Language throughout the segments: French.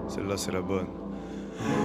Celle-là c'est la bonne.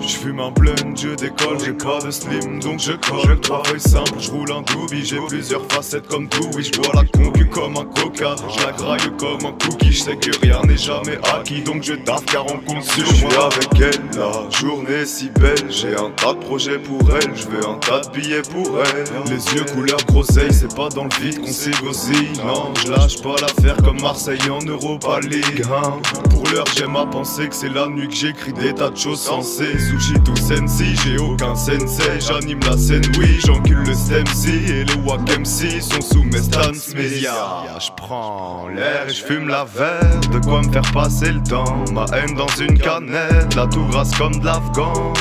Je fume un blunt, je décolle, j'ai pas de slim donc je colle. Travail simple, je roule un doobie, j'ai plusieurs facettes comme tout. Oui, je bois la concu comme un coca, je la graille comme un cookie. Je sais que rien n'est jamais acquis donc je taffe car on compte sur moi. Je suis avec elle, la journée si belle. J'ai un tas de projets pour elle, je veux un tas de billets pour elle. Les yeux couleur groseille, c'est pas dans le vide qu'on s'égosille. Non, je lâche pas l'affaire comme Marseille en Europa League hein. Pour l'heure j'aime à penser que c'est la nuit que j'écris des tas de choses sensées. Sushi tout sensi, j'ai aucun sensei. J'anime la scène, oui, j'encule le stemsi. Et les wack MC sont sous mes stances. Mais j'prends l'air et j'fume la verre. De quoi me faire passer le temps. Ma haine dans une canette, la tout grasse comme de l'Afghan.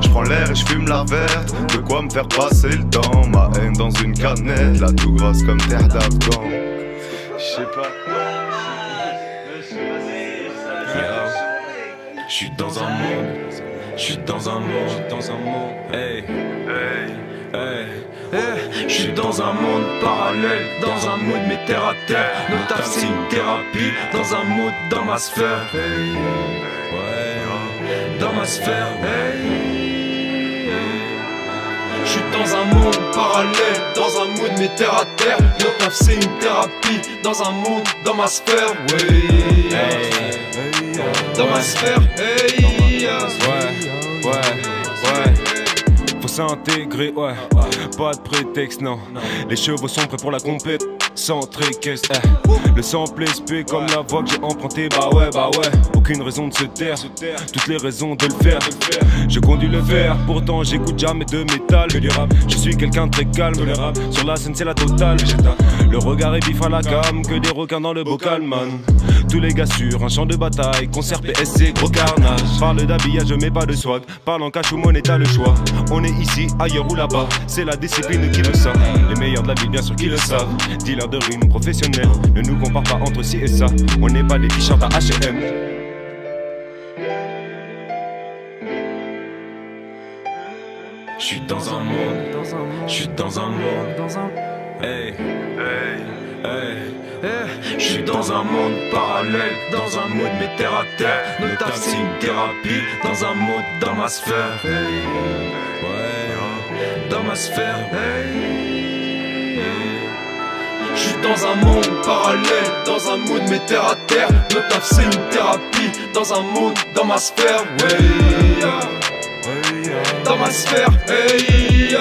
J'prends l'air et j'fume la verte. De quoi me faire passer le temps. Ma haine dans une canette, la tout grasse comme terre d'Afghan. J'sais pas. J'suis dans un monde, j'suis dans un monde, hey, hey, hey, hey. J'suis dans un monde parallèle, dans un mood mais terre à terre. Notre taf c'est une thérapie, dans un mood dans ma sphère, hey, ouais, dans ma sphère, hey, j'suis dans un monde parallèle, dans un mood mais terre à terre. Notre taf c'est une thérapie, dans un monde dans ma sphère, ouais, hey. Dans ma sphère, hey, ouais, faut s'intégrer, ouais, pas de prétexte, non. Les chevaux sont prêts pour la compète, sans tricks, le sample SP comme la voix que j'ai empruntée, bah ouais, aucune raison de se taire, toutes les raisons de le faire. Je conduis le verre, pourtant j'écoute jamais de métal. Je suis quelqu'un de très calme, sur la scène c'est la totale. Le regard est vif à la gamme, que des requins dans le bocal, man. Tous les gars sur un champ de bataille, concert PSC, gros carnage. Parle d'habillage mais pas de swag, parle en cash ou monnaie t'as le choix. On est ici, ailleurs ou là-bas, c'est la discipline qui le savent. Les meilleurs de la ville bien sûr qui le savent. Dealer de rimes professionnels, ne nous compare pas entre ci et ça. On n'est pas des t-shirts à H&M. J'suis dans un monde, j'suis dans un monde, hey, hey, hey. J'suis dans un monde parallèle, dans un mood mais terre à terre. Notre taf c'est une thérapie, dans un mood dans ma sphère, hey, ouais, dans ma sphère, hey, j'suis dans un monde parallèle, dans un mood mais terre à terre. Notre taf c'est une thérapie, dans un mood dans ma sphère, ouais, dans ma sphère, hey.